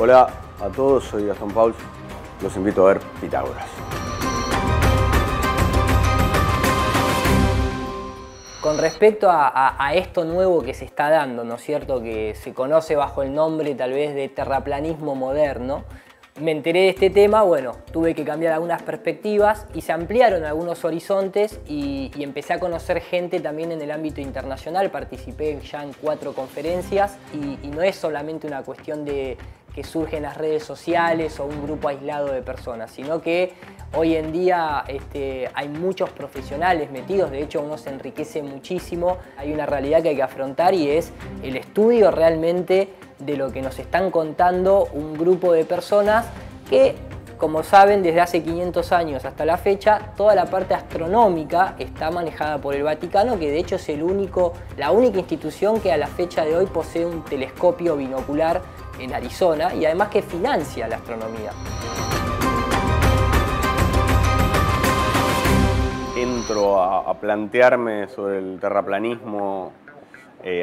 Hola a todos, soy Gastón Pauls. Los invito a ver Pitágoras. Con respecto a esto nuevo que se está dando, ¿no es cierto?, que se conoce bajo el nombre tal vez de terraplanismo moderno, me enteré de este tema, bueno, tuve que cambiar algunas perspectivas y se ampliaron algunos horizontes y empecé a conocer gente también en el ámbito internacional. Participé ya en 4 conferencias y no es solamente una cuestión de que surge en las redes sociales o un grupo aislado de personas, sino que hoy en día hay muchos profesionales metidos, de hecho uno se enriquece muchísimo. Hay una realidad que hay que afrontar y es el estudio realmente de lo que nos están contando un grupo de personas que, como saben, desde hace 500 años hasta la fecha, toda la parte astronómica está manejada por el Vaticano, que de hecho es la única institución que a la fecha de hoy posee un telescopio binocular en Arizona y además que financia la astronomía. Entro a plantearme sobre el terraplanismo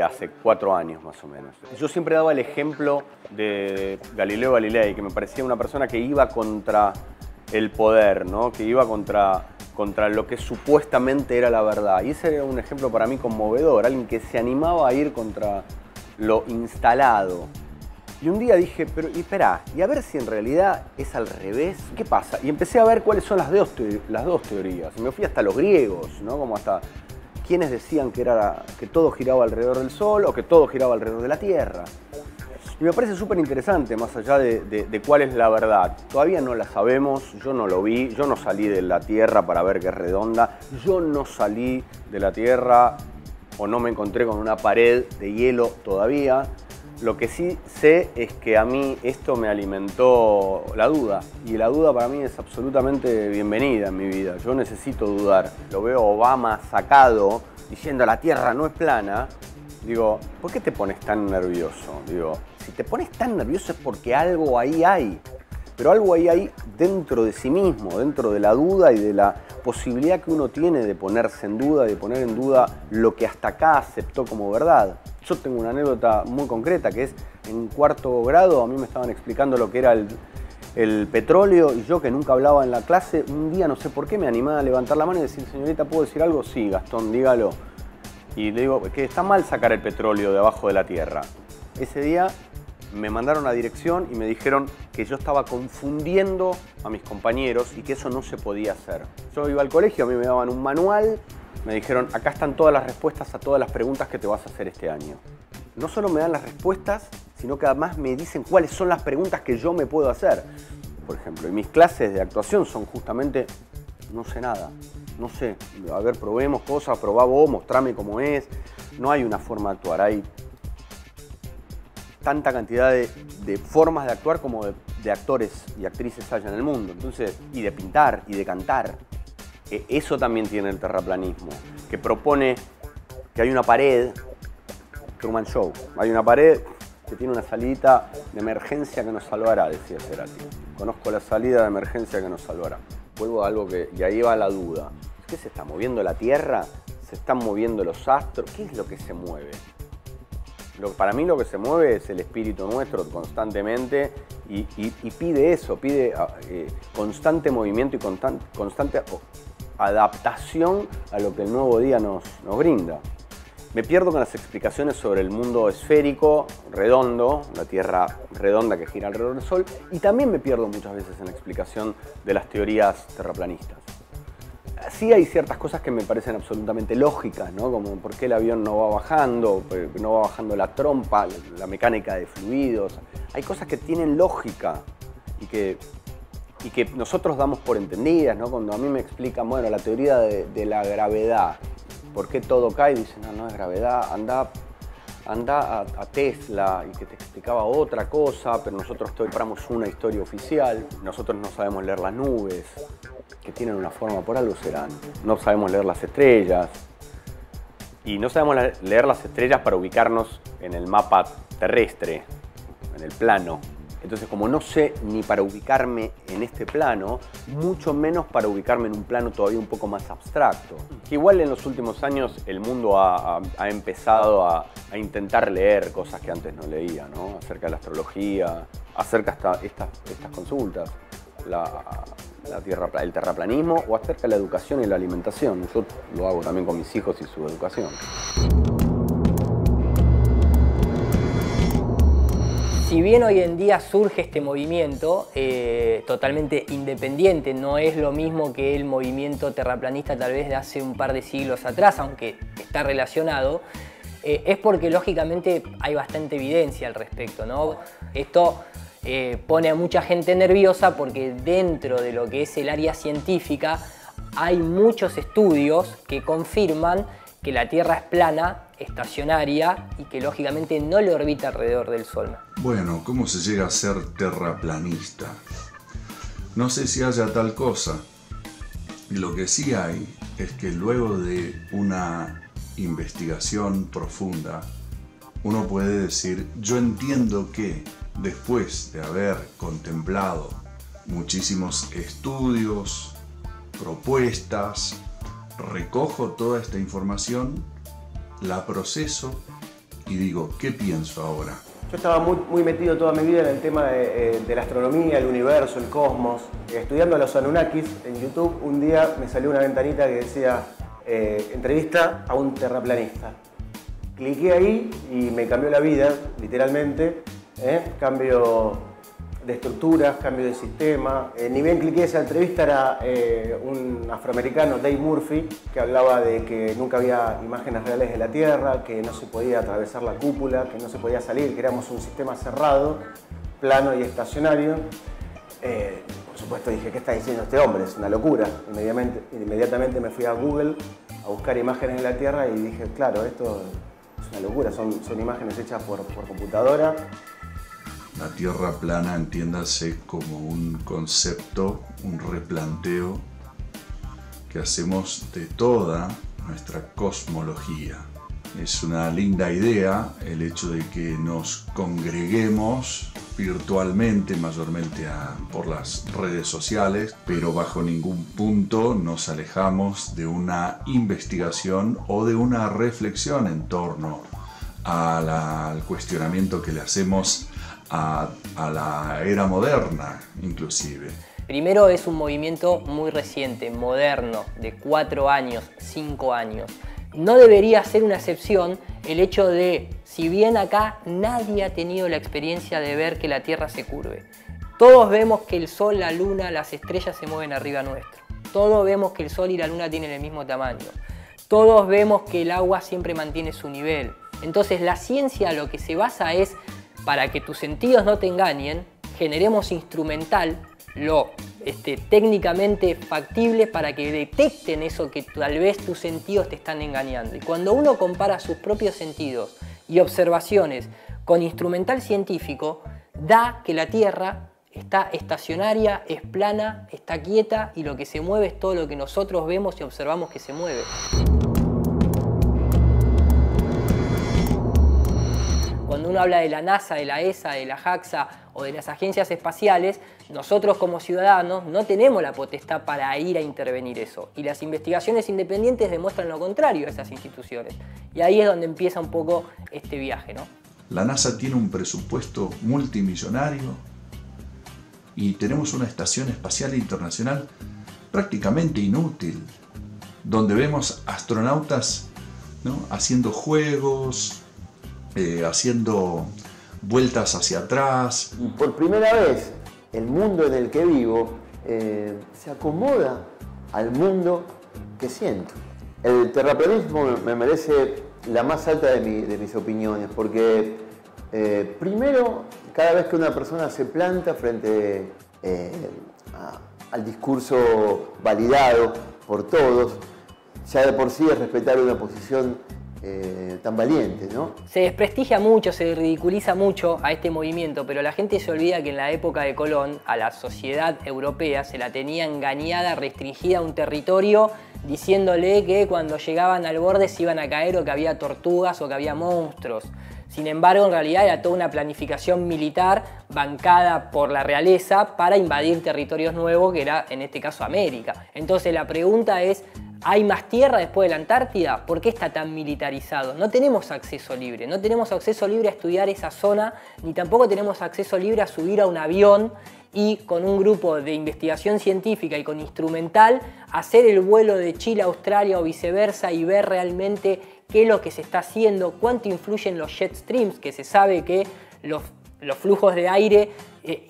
hace 4 años más o menos. Yo siempre daba el ejemplo de Galileo Galilei, que me parecía una persona que iba contra el poder, ¿no? Que iba contra lo que supuestamente era la verdad. Y ese era un ejemplo para mí conmovedor, alguien que se animaba a ir contra lo instalado. Y un día dije, pero y espera, y a ver si en realidad es al revés, ¿qué pasa? Y empecé a ver cuáles son las dos teorías. Y me fui hasta los griegos, ¿no? Como hasta quienes decían que todo giraba alrededor del Sol o que todo giraba alrededor de la Tierra. Y me parece súper interesante, más allá de cuál es la verdad. Todavía no la sabemos, yo no lo vi, yo no salí de la Tierra para ver que es redonda, yo no salí de la Tierra o no me encontré con una pared de hielo todavía. Lo que sí sé es que a mí esto me alimentó la duda, y la duda para mí es absolutamente bienvenida en mi vida. Yo necesito dudar. Lo veo Obama sacado diciendo la Tierra no es plana. Digo, ¿por qué te pones tan nervioso? Digo, si te pones tan nervioso es porque algo ahí hay. Pero algo ahí hay dentro de sí mismo, dentro de la duda y de la posibilidad que uno tiene de ponerse en duda, de poner en duda lo que hasta acá aceptó como verdad. Yo tengo una anécdota muy concreta, que es en 4º grado a mí me estaban explicando lo que era el petróleo, y yo, que nunca hablaba en la clase, un día no sé por qué me animaba a levantar la mano y decir, señorita, ¿puedo decir algo? Sí, Gastón, dígalo. Y le digo que está mal sacar el petróleo de abajo de la tierra. Ese día me mandaron a dirección y me dijeron que yo estaba confundiendo a mis compañeros y que eso no se podía hacer. Yo iba al colegio, a mí me daban un manual, me dijeron, acá están todas las respuestas a todas las preguntas que te vas a hacer este año. No solo me dan las respuestas, sino que además me dicen cuáles son las preguntas que yo me puedo hacer. Por ejemplo, y mis clases de actuación son justamente, no sé nada, no sé, a ver, probemos cosas, probá vos, mostrame cómo es. No hay una forma de actuar, hay tanta cantidad de formas de actuar como de actores y actrices hay en el mundo. Entonces, y de pintar y de cantar. Eso también tiene el terraplanismo, que propone que hay una pared, Truman Show, hay una pared que tiene una salida de emergencia que nos salvará, decía Cerati. Conozco la salida de emergencia que nos salvará. Vuelvo a algo y ahí va la duda. ¿Qué se está moviendo la Tierra? ¿Se están moviendo los astros? ¿Qué es lo que se mueve? Para mí lo que se mueve es el espíritu nuestro constantemente y pide eso, pide constante movimiento y constante adaptación a lo que el nuevo día nos brinda. Me pierdo con las explicaciones sobre el mundo esférico, redondo, la Tierra redonda que gira alrededor del Sol, y también me pierdo muchas veces en la explicación de las teorías terraplanistas. Sí hay ciertas cosas que me parecen absolutamente lógicas, ¿no? Como por qué el avión no va bajando la trompa, la mecánica de fluidos. Hay cosas que tienen lógica y que nosotros damos por entendidas, ¿no? Cuando a mí me explican, bueno, la teoría de la gravedad, por qué todo cae, dicen, no es gravedad, anda a Tesla, y que te explicaba otra cosa, pero nosotros compramos una historia oficial. Nosotros no sabemos leer las nubes, que tienen una forma, por algo serán. No sabemos leer las estrellas. Y no sabemos leer las estrellas para ubicarnos en el mapa terrestre, en el plano. Entonces, como no sé ni para ubicarme en este plano, mucho menos para ubicarme en un plano todavía un poco más abstracto. Que igual en los últimos años el mundo ha empezado a intentar leer cosas que antes no leía, ¿no? Acerca de la astrología, acerca de estas consultas, el terraplanismo o acerca de la educación y la alimentación. Yo lo hago también con mis hijos y su educación. Si bien hoy en día surge este movimiento totalmente independiente, no es lo mismo que el movimiento terraplanista tal vez de hace un par de siglos atrás, aunque está relacionado, es porque lógicamente hay bastante evidencia al respecto, ¿no? Esto pone a mucha gente nerviosa porque dentro de lo que es el área científica hay muchos estudios que confirman que la Tierra es plana, estacionaria y que lógicamente no le orbita alrededor del Sol. Bueno, ¿cómo se llega a ser terraplanista? No sé si haya tal cosa. Lo que sí hay es que luego de una investigación profunda, uno puede decir, yo entiendo que después de haber contemplado muchísimos estudios, propuestas, recojo toda esta información, la proceso y digo, ¿qué pienso ahora? Yo estaba muy metido toda mi vida en el tema de la astronomía, el universo, el cosmos. Estudiando a los Anunnakis en YouTube, un día me salió una ventanita que decía entrevista a un terraplanista. Cliqué ahí y me cambió la vida, literalmente. Cambio de estructuras, cambio de sistema. Ni bien cliqué esa entrevista, era un afroamericano, Dave Murphy, que hablaba de que nunca había imágenes reales de la Tierra, que no se podía atravesar la cúpula, que no se podía salir, que éramos un sistema cerrado, plano y estacionario. Por supuesto dije, ¿qué está diciendo este hombre? Es una locura. Inmediatamente me fui a Google a buscar imágenes de la Tierra y dije, claro, esto es una locura, son imágenes hechas por computadora. La Tierra plana, entiéndase como un concepto, un replanteo que hacemos de toda nuestra cosmología. Es una linda idea el hecho de que nos congreguemos virtualmente, mayormente por las redes sociales, pero bajo ningún punto nos alejamos de una investigación o de una reflexión en torno al cuestionamiento que le hacemos a la era moderna, inclusive. Primero, es un movimiento muy reciente, moderno, de 4 años, 5 años. No debería ser una excepción el hecho de, si bien acá nadie ha tenido la experiencia de ver que la Tierra se curve. Todos vemos que el Sol, la Luna, las estrellas se mueven arriba nuestro. Todos vemos que el Sol y la Luna tienen el mismo tamaño. Todos vemos que el agua siempre mantiene su nivel. Entonces la ciencia lo que se basa es, para que tus sentidos no te engañen, generemos instrumental lo técnicamente factible para que detecten eso que tal vez tus sentidos te están engañando. Y cuando uno compara sus propios sentidos y observaciones con instrumental científico, da que la Tierra está estacionaria, es plana, está quieta y lo que se mueve es todo lo que nosotros vemos y observamos que se mueve. Cuando uno habla de la NASA, de la ESA, de la JAXA o de las agencias espaciales, nosotros como ciudadanos no tenemos la potestad para ir a intervenir eso. Y las investigaciones independientes demuestran lo contrario a esas instituciones. Y ahí es donde empieza un poco este viaje, ¿no? La NASA tiene un presupuesto multimillonario y tenemos una estación espacial internacional prácticamente inútil, donde vemos astronautas, ¿no?, haciendo juegos, haciendo vueltas hacia atrás. Por primera vez, el mundo en el que vivo se acomoda al mundo que siento. El terraplanismo me merece la más alta de mis opiniones, porque primero, cada vez que una persona se planta frente al discurso validado por todos, ya de por sí es respetar una posición tan valiente, ¿no? Se desprestigia mucho, se ridiculiza mucho a este movimiento, pero la gente se olvida que en la época de Colón a la sociedad europea se la tenía engañada, restringida a un territorio, diciéndole que cuando llegaban al borde se iban a caer o que había tortugas o que había monstruos. Sin embargo, en realidad era toda una planificación militar bancada por la realeza para invadir territorios nuevos, que era en este caso América. Entonces la pregunta es, ¿hay más tierra después de la Antártida? ¿Por qué está tan militarizado? No tenemos acceso libre, no tenemos acceso libre a estudiar esa zona, ni tampoco tenemos acceso libre a subir a un avión y con un grupo de investigación científica y con instrumental hacer el vuelo de Chile a Australia o viceversa y ver realmente qué es lo que se está haciendo, cuánto influyen los jet streams, que se sabe que los flujos de aire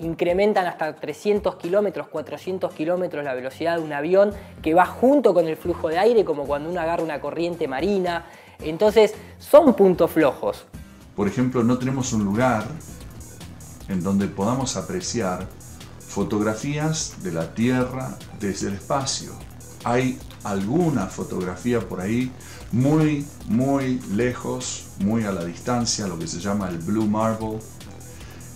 incrementan hasta 300 kilómetros, 400 kilómetros la velocidad de un avión que va junto con el flujo de aire, como cuando uno agarra una corriente marina. Entonces, son puntos flojos. Por ejemplo, no tenemos un lugar en donde podamos apreciar fotografías de la Tierra desde el espacio. Hay alguna fotografía por ahí muy lejos, muy a la distancia, lo que se llama el Blue Marble,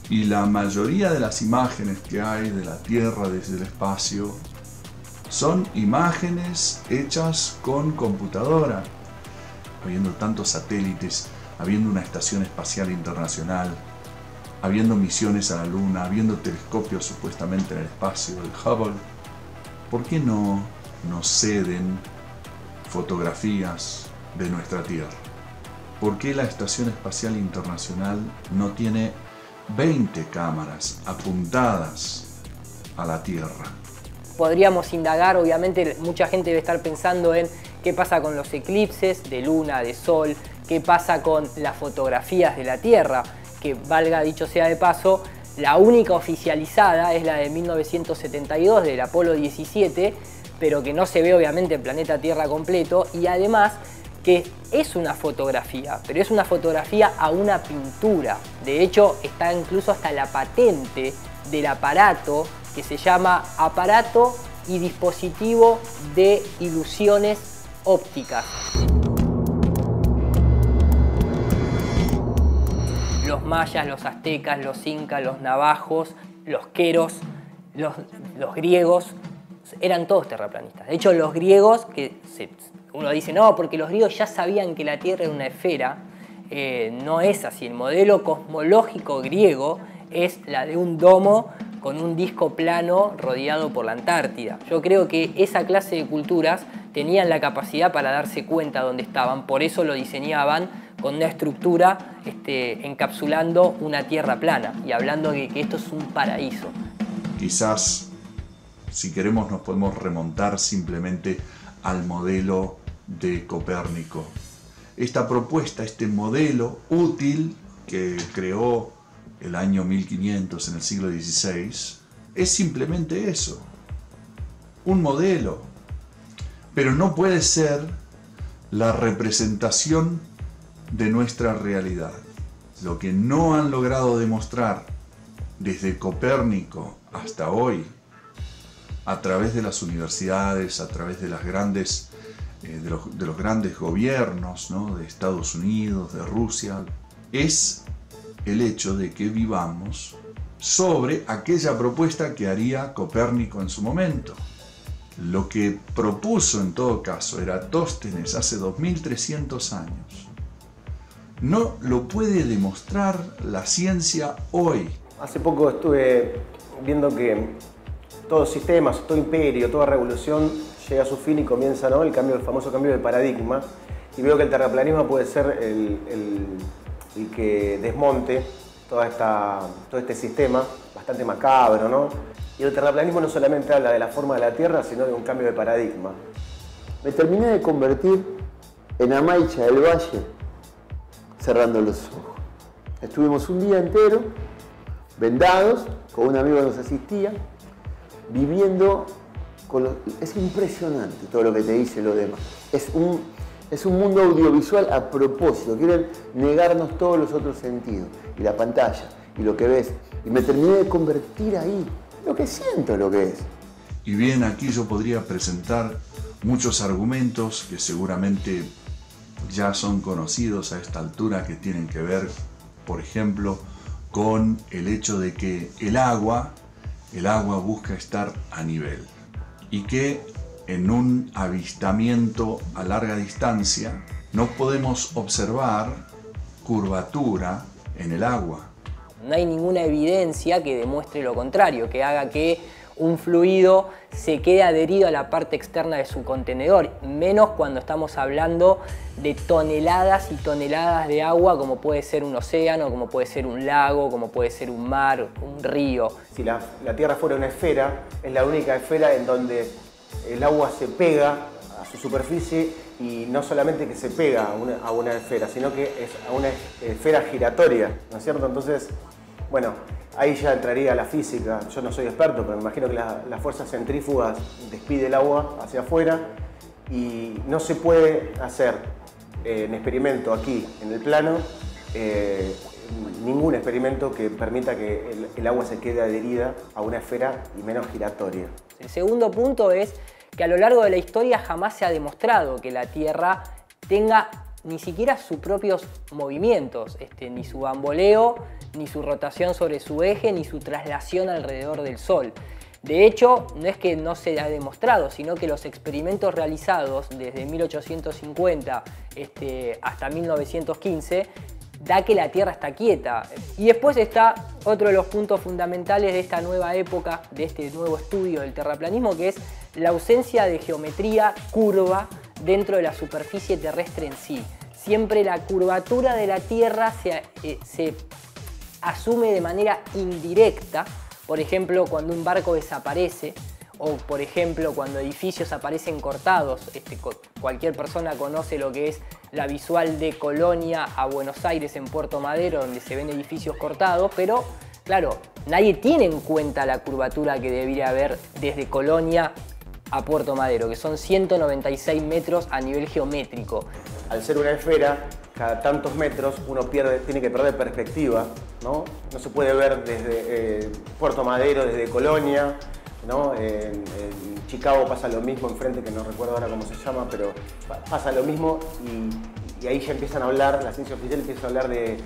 y la mayoría de las imágenes que hay de la Tierra desde el espacio son imágenes hechas con computadora, habiendo tantos satélites, habiendo una estación espacial internacional, habiendo misiones a la Luna, habiendo telescopios supuestamente en el espacio, el Hubble. ¿Por qué no nos ceden fotografías de nuestra Tierra? ¿Por qué la Estación Espacial Internacional no tiene 20 cámaras apuntadas a la Tierra? Podríamos indagar, obviamente mucha gente debe estar pensando en qué pasa con los eclipses de luna, de sol, qué pasa con las fotografías de la Tierra, que valga dicho sea de paso, la única oficializada es la de 1972 del Apolo 17, pero que no se ve obviamente el planeta Tierra completo, y además que es una fotografía, pero es una fotografía a una pintura. De hecho, está incluso hasta la patente del aparato que se llama Aparato y Dispositivo de Ilusiones Ópticas. Los mayas, los aztecas, los incas, los navajos, los queros, los griegos, eran todos terraplanistas. De hecho, los griegos, uno dice, no, porque los griegos ya sabían que la Tierra era una esfera, no es así. El modelo cosmológico griego es la de un domo con un disco plano rodeado por la Antártida. Yo creo que esa clase de culturas tenían la capacidad para darse cuenta dónde estaban, por eso lo diseñaban con una estructura encapsulando una Tierra plana y hablando de que esto es un paraíso. Quizás, si queremos, nos podemos remontar simplemente al modelo de Copérnico. Esta propuesta, este modelo útil que creó el año 1500 en el siglo XVI, es simplemente eso, un modelo, pero no puede ser la representación de nuestra realidad. Lo que no han logrado demostrar desde Copérnico hasta hoy, a través de las universidades, a través de las grandes, de los grandes gobiernos, ¿no?, de Estados Unidos, de Rusia, es el hecho de que vivamos sobre aquella propuesta que haría Copérnico en su momento. Lo que propuso en todo caso Eratóstenes hace 2300 años. No lo puede demostrar la ciencia hoy. Hace poco estuve viendo que todo sistema, todo imperio, toda revolución llega a su fin y comienza, ¿no?, el famoso cambio de paradigma. Y veo que el terraplanismo puede ser el que desmonte todo este sistema bastante macabro, ¿no? Y el terraplanismo no solamente habla de la forma de la Tierra, sino de un cambio de paradigma. Me terminé de convertir en Amaicha del Valle cerrando los ojos. Estuvimos un día entero vendados, con un amigo que nos asistía, viviendo es impresionante todo lo que te dice lo demás. Es un mundo audiovisual a propósito, quieren negarnos todos los otros sentidos, y la pantalla, y lo que ves, y me terminé de convertir ahí, lo que siento lo que es. Y bien, aquí yo podría presentar muchos argumentos que seguramente ya son conocidos a esta altura, que tienen que ver, por ejemplo, con el hecho de que el agua busca estar a nivel, y que en un avistamiento a larga distancia no podemos observar curvatura en el agua. No hay ninguna evidencia que demuestre lo contrario, que haga que un fluido se quede adherido a la parte externa de su contenedor, menos cuando estamos hablando de toneladas y toneladas de agua, como puede ser un océano, como puede ser un lago, como puede ser un mar, un río. Si la Tierra fuera una esfera, es la única esfera en donde el agua se pega a su superficie, y no solamente que se pega a una esfera, sino que es a una esfera giratoria, ¿no es cierto? Entonces, bueno, ahí ya entraría la física. Yo no soy experto, pero me imagino que las fuerzas centrífugas despide el agua hacia afuera, y no se puede hacer en experimento aquí en el plano ningún experimento que permita que el agua se quede adherida a una esfera y menos giratoria. El segundo punto es que a lo largo de la historia jamás se ha demostrado que la Tierra tenga ni siquiera sus propios movimientos, ni su bamboleo, ni su rotación sobre su eje, ni su traslación alrededor del Sol. De hecho, no es que no se ha demostrado, sino que los experimentos realizados desde 1850 hasta 1915 da que la Tierra está quieta. Y después está otro de los puntos fundamentales de esta nueva época, de este nuevo estudio del terraplanismo, que es la ausencia de geometría curva dentro de la superficie terrestre en sí. Siempre la curvatura de la Tierra se asume de manera indirecta, por ejemplo, cuando un barco desaparece, o por ejemplo cuando edificios aparecen cortados. Cualquier persona conoce lo que es la visual de Colonia a Buenos Aires en Puerto Madero, donde se ven edificios cortados, pero claro, nadie tiene en cuenta la curvatura que debería haber desde Colonia a Puerto Madero, que son 196 metros a nivel geométrico. Al ser una esfera, cada tantos metros uno tiene que perder perspectiva, ¿no? No se puede ver desde Puerto Madero, desde Colonia, ¿no? En Chicago pasa lo mismo, enfrente, que no recuerdo ahora cómo se llama, pero pasa lo mismo, y ahí ya empiezan a hablar, la ciencia oficial empieza a hablar de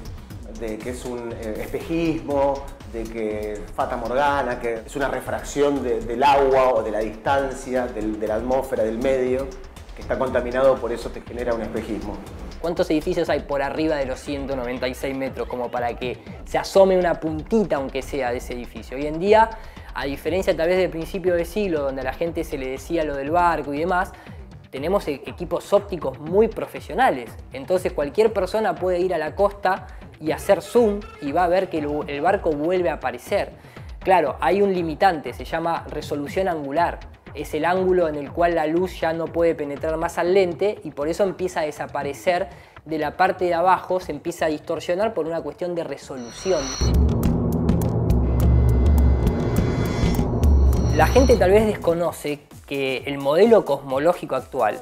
que es un espejismo, de que Fata Morgana, que es una refracción del agua o de la distancia, de la atmósfera, del medio, que está contaminado, por eso te genera un espejismo. ¿Cuántos edificios hay por arriba de los 196 metros como para que se asome una puntita, aunque sea, de ese edificio? Hoy en día, a diferencia tal vez del principio de siglo, donde a la gente se le decía lo del barco y demás, tenemos equipos ópticos muy profesionales. Entonces cualquier persona puede ir a la costa y hacer zoom y va a ver que el barco vuelve a aparecer. Claro, hay un limitante, se llama resolución angular. Es el ángulo en el cual la luz ya no puede penetrar más al lente, y por eso empieza a desaparecer de la parte de abajo, se empieza a distorsionar por una cuestión de resolución. La gente tal vez desconoce que el modelo cosmológico actual,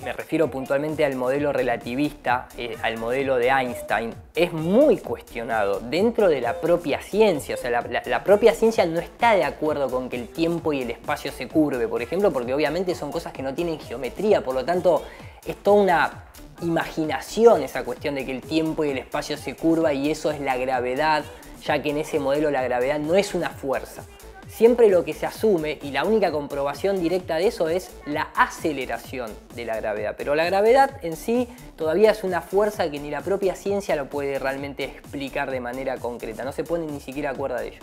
me refiero puntualmente al modelo relativista, al modelo de Einstein, es muy cuestionado dentro de la propia ciencia. O sea, la propia ciencia no está de acuerdo con que el tiempo y el espacio se curve, por ejemplo, porque obviamente son cosas que no tienen geometría, por lo tanto es toda una imaginación esa cuestión de que el tiempo y el espacio se curva, y eso es la gravedad, ya que en ese modelo la gravedad no es una fuerza. Siempre lo que se asume, y la única comprobación directa de eso, es la aceleración de la gravedad. Pero la gravedad en sí todavía es una fuerza que ni la propia ciencia lo puede realmente explicar de manera concreta. No se pone ni siquiera acuerdo de ello.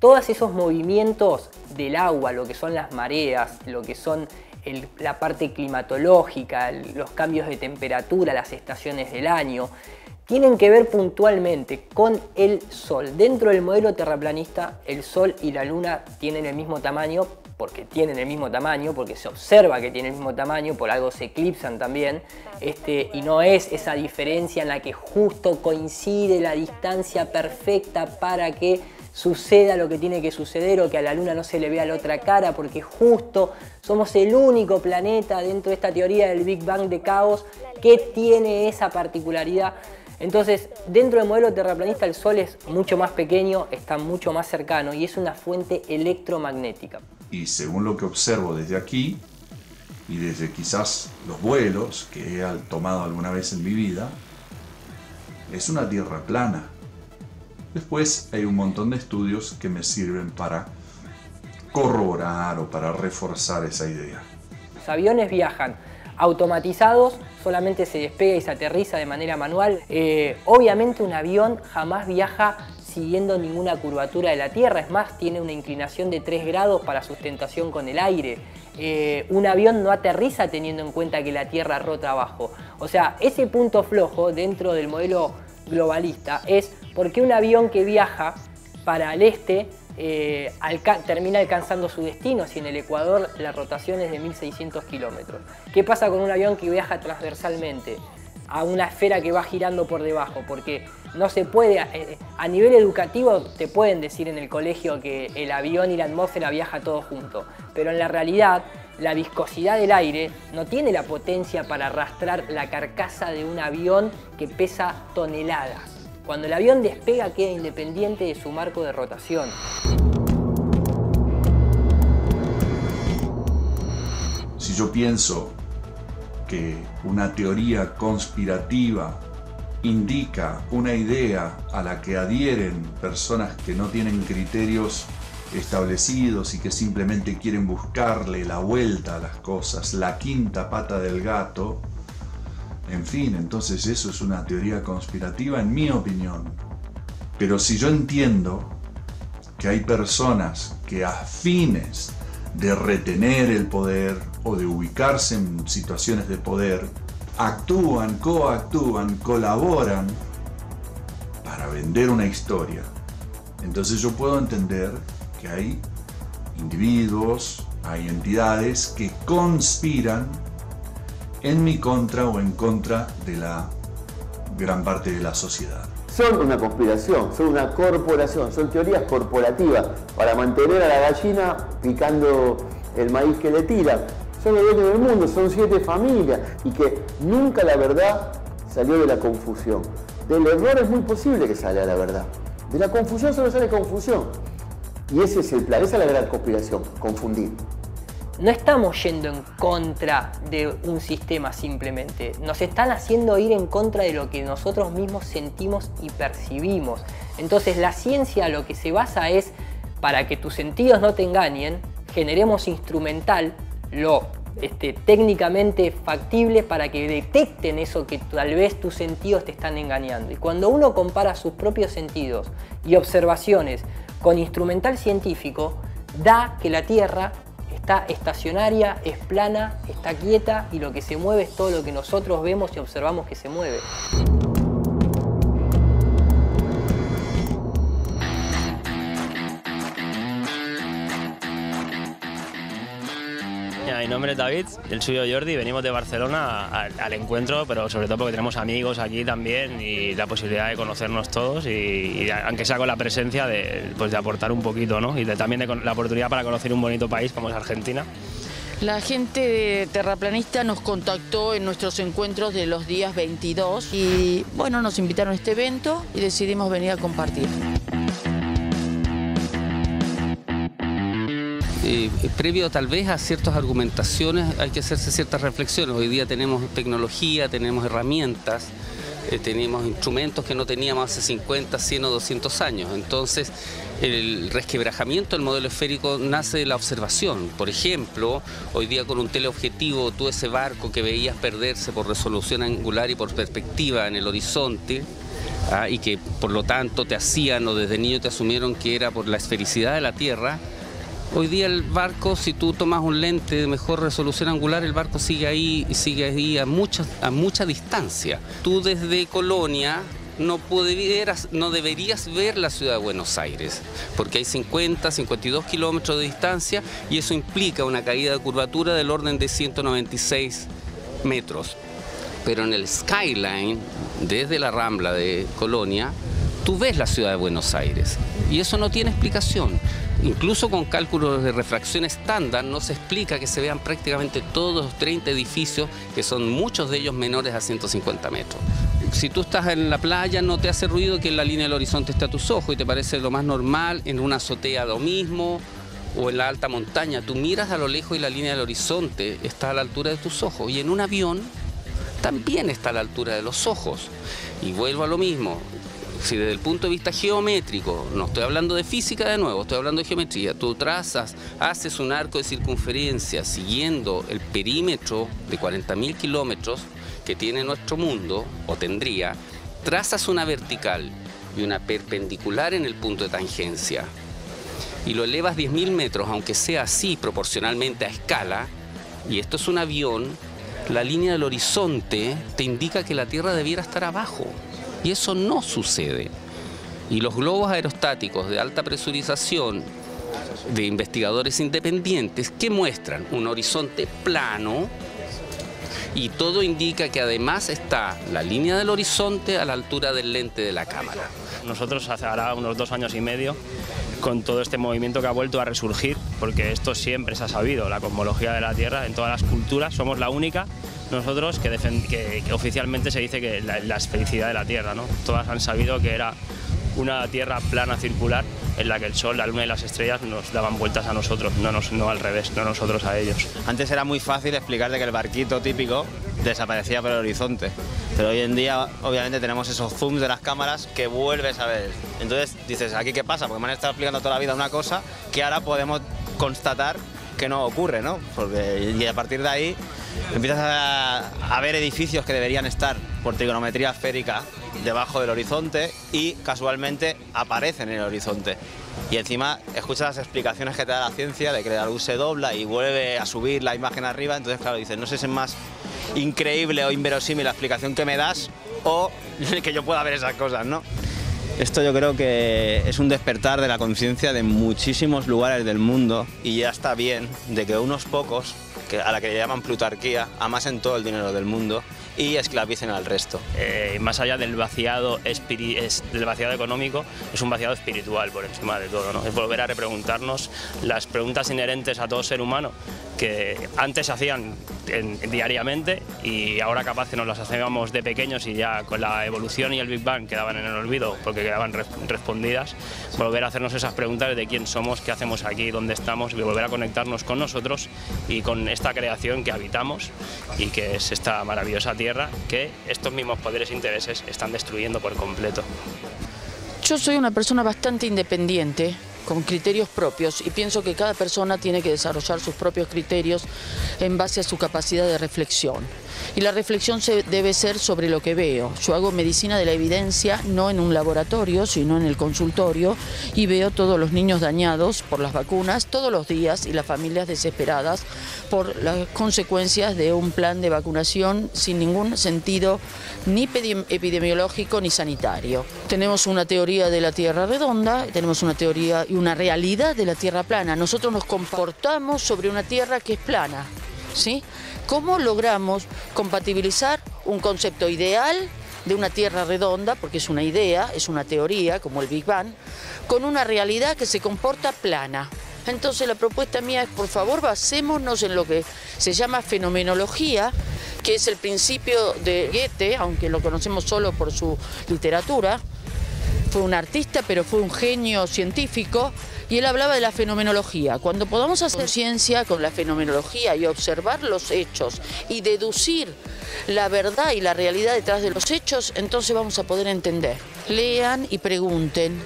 Todos esos movimientos del agua, lo que son las mareas, lo que son la parte climatológica, los cambios de temperatura, las estaciones del año, tienen que ver puntualmente con el Sol. Dentro del modelo terraplanista, el Sol y la Luna tienen el mismo tamaño, porque se observa que tienen el mismo tamaño, por algo se eclipsan también, y no es esa diferencia en la que justo coincide la distancia perfecta para que suceda lo que tiene que suceder, o que a la Luna no se le vea la otra cara, porque justo somos el único planeta dentro de esta teoría del Big Bang de caos que tiene esa particularidad. Entonces, dentro del modelo terraplanista, el Sol es mucho más pequeño, está mucho más cercano y es una fuente electromagnética. Y según lo que observo desde aquí, y desde quizás los vuelos que he tomado alguna vez en mi vida, es una Tierra plana. Después hay un montón de estudios que me sirven para corroborar o para reforzar esa idea. Los aviones viajan automatizados, solamente se despega y se aterriza de manera manual. Obviamente un avión jamás viaja siguiendo ninguna curvatura de la Tierra, es más, tiene una inclinación de 3 grados para sustentación con el aire. Un avión no aterriza teniendo en cuenta que la Tierra rota abajo. O sea, ese punto flojo dentro del modelo globalista es porque un avión que viaja para el este termina alcanzando su destino si en el Ecuador la rotación es de 1600 kilómetros. ¿Qué pasa con un avión que viaja transversalmente a una esfera que va girando por debajo? Porque no se puede, a nivel educativo te pueden decir en el colegio que el avión y la atmósfera viaja todo junto, pero en la realidad la viscosidad del aire no tiene la potencia para arrastrar la carcasa de un avión que pesa toneladas. Cuando el avión despega queda independiente de su marco de rotación. Si yo pienso que una teoría conspirativa indica una idea a la que adhieren personas que no tienen criterios establecidos y que simplemente quieren buscarle la vuelta a las cosas, la quinta pata del gato, en fin, entonces eso es una teoría conspirativa en mi opinión. Pero si yo entiendo que hay personas que a fines de retener el poder o de ubicarse en situaciones de poder, actúan, coactúan, colaboran para vender una historia, entonces yo puedo entender que hay individuos, hay entidades que conspiran en mi contra o en contra de la gran parte de la sociedad. Son una conspiración, son una corporación, son teorías corporativas para mantener a la gallina picando el maíz que le tiran. Son los dueños del mundo, son 7 familias y que nunca la verdad salió de la confusión. Del error es muy posible que salga la verdad. De la confusión solo sale confusión. Y ese es el plan, esa es la gran conspiración, confundir. No estamos yendo en contra de un sistema simplemente, nos están haciendo ir en contra de lo que nosotros mismos sentimos y percibimos. Entonces la ciencia lo que se basa es, para que tus sentidos no te engañen, generemos instrumental lo técnicamente factible para que detecten eso que tal vez tus sentidos te están engañando. Y cuando uno compara sus propios sentidos y observaciones con instrumental científico, da que la Tierra está estacionaria, es plana, está quieta y lo que se mueve es todo lo que nosotros vemos y observamos que se mueve. Mi nombre es David, el suyo Jordi, venimos de Barcelona al encuentro, pero sobre todo porque tenemos amigos aquí también y la posibilidad de conocernos todos y aunque sea con la presencia de aportar un poquito, ¿no? Y también de la oportunidad para conocer un bonito país como es Argentina. La gente de Terraplanista nos contactó en nuestros encuentros de los días 22 y bueno, nos invitaron a este evento y decidimos venir a compartir. Previo tal vez a ciertas argumentaciones hay que hacerse ciertas reflexiones. Hoy día tenemos tecnología, tenemos herramientas, tenemos instrumentos que no teníamos hace 50, 100 o 200 años. Entonces el resquebrajamiento del modelo esférico nace de la observación. Por ejemplo, hoy día con un teleobjetivo tú ese barco que veías perderse por resolución angular y por perspectiva en el horizonte, y que por lo tanto te hacían o desde niño te asumieron que era por la esfericidad de la Tierra. Hoy día el barco, si tú tomas un lente de mejor resolución angular, el barco sigue ahí a mucha distancia. Tú desde Colonia no deberías ver la ciudad de Buenos Aires, porque hay 50, 52 kilómetros de distancia y eso implica una caída de curvatura del orden de 196 metros. Pero en el skyline, desde la Rambla de Colonia, tú ves la ciudad de Buenos Aires y eso no tiene explicación. Incluso con cálculos de refracción estándar no se explica que se vean prácticamente todos los 30 edificios, que son muchos de ellos menores a 150 metros. Si tú estás en la playa no te hace ruido que en la línea del horizonte esté a tus ojos y te parece lo más normal, en una azotea lo mismo o en la alta montaña. Tú miras a lo lejos y la línea del horizonte está a la altura de tus ojos y en un avión también está a la altura de los ojos. Y vuelvo a lo mismo. Si desde el punto de vista geométrico, no estoy hablando de física de nuevo, estoy hablando de geometría, tú trazas, haces un arco de circunferencia siguiendo el perímetro de 40.000 kilómetros que tiene nuestro mundo, o tendría, trazas una vertical y una perpendicular en el punto de tangencia y lo elevas 10.000 metros, aunque sea así proporcionalmente a escala, y esto es un avión, la línea del horizonte te indica que la Tierra debiera estar abajo. Y eso no sucede. Y los globos aerostáticos de alta presurización de investigadores independientes que muestran un horizonte plano y todo indica que además está la línea del horizonte a la altura del lente de la cámara. Nosotros hace ahora unos 2 años y medio, con todo este movimiento que ha vuelto a resurgir, porque esto siempre se ha sabido, la cosmología de la Tierra en todas las culturas, somos la única nosotros que oficialmente se dice que la esfericidad de la Tierra, ¿no? Todas han sabido que era una Tierra plana circular en la que el Sol, la Luna y las estrellas nos daban vueltas a nosotros, no al revés, no nosotros a ellos. Antes era muy fácil explicarte que el barquito típico desaparecía por el horizonte, pero hoy en día obviamente tenemos esos zooms de las cámaras que vuelves a ver. Entonces dices, ¿aquí qué pasa? Porque me han estado explicando toda la vida una cosa que ahora podemos constatar que no ocurre, ¿no? Y a partir de ahí empiezas a ver edificios que deberían estar por trigonometría esférica debajo del horizonte y casualmente aparecen en el horizonte. Y encima escuchas las explicaciones que te da la ciencia de que la luz se dobla y vuelve a subir la imagen arriba. Entonces, claro, dices, no sé si es más increíble o inverosímil la explicación que me das o que yo pueda ver esas cosas, ¿no? Esto yo creo que es un despertar de la conciencia de muchísimos lugares del mundo y ya está bien de que unos pocos, a la que le llaman plutarquía, amasen todo el dinero del mundo y esclavicen al resto. Más allá del vaciado económico, es un vaciado espiritual por encima de todo, ¿no? Es volver a repreguntarnos las preguntas inherentes a todo ser humano que antes se hacían diariamente y ahora capaz que nos las hacíamos de pequeños y ya con la evolución y el Big Bang quedaban en el olvido porque quedaban respondidas. Volver a hacernos esas preguntas de quién somos, qué hacemos aquí, dónde estamos, y volver a conectarnos con nosotros y con esta creación que habitamos y que es esta maravillosa Tierra que estos mismos poderes e intereses están destruyendo por completo. Yo soy una persona bastante independiente, con criterios propios, y pienso que cada persona tiene que desarrollar sus propios criterios en base a su capacidad de reflexión. Y la reflexión debe ser sobre lo que veo. Yo hago medicina de la evidencia, no en un laboratorio, sino en el consultorio, y veo todos los niños dañados por las vacunas todos los días y las familias desesperadas por las consecuencias de un plan de vacunación sin ningún sentido ni epidemiológico ni sanitario. Tenemos una teoría de la Tierra redonda, tenemos una teoría y una realidad de la Tierra plana. Nosotros nos comportamos sobre una Tierra que es plana, ¿sí? ¿Cómo logramos compatibilizar un concepto ideal de una Tierra redonda, porque es una idea, es una teoría, como el Big Bang, con una realidad que se comporta plana? Entonces la propuesta mía es, por favor, basémonos en lo que se llama fenomenología, que es el principio de Goethe, aunque lo conocemos solo por su literatura. Fue un artista, pero fue un genio científico, y él hablaba de la fenomenología. Cuando podamos hacer ciencia con la fenomenología y observar los hechos y deducir la verdad y la realidad detrás de los hechos, entonces vamos a poder entender. Lean y pregunten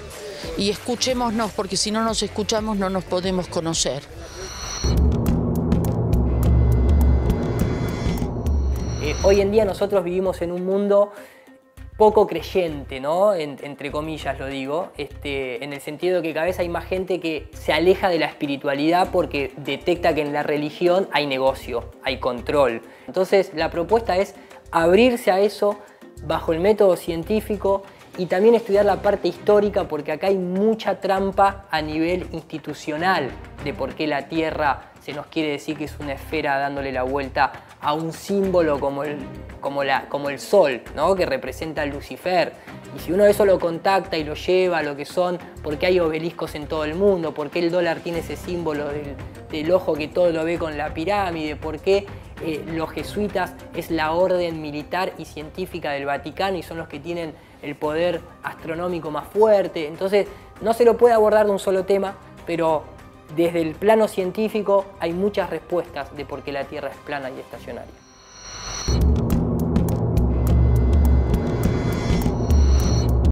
y escuchémonos, porque si no nos escuchamos no nos podemos conocer. Hoy en día nosotros vivimos en un mundo poco creyente, ¿no? Entre comillas lo digo, en el sentido de que cada vez hay más gente que se aleja de la espiritualidad porque detecta que en la religión hay negocio, hay control. Entonces la propuesta es abrirse a eso bajo el método científico y también estudiar la parte histórica, porque acá hay mucha trampa a nivel institucional de por qué la Tierra se nos quiere decir que es una esfera dándole la vuelta a un símbolo como el Sol, ¿no? Que representa a Lucifer. Y si uno eso lo contacta y lo lleva a lo que son, por qué hay obeliscos en todo el mundo, por qué el dólar tiene ese símbolo del ojo que todo lo ve con la pirámide, por qué los jesuitas es la orden militar y científica del Vaticano y son los que tienen el poder astronómico más fuerte. Entonces no se lo puede abordar de un solo tema, pero desde el plano científico hay muchas respuestas de por qué la Tierra es plana y estacionaria.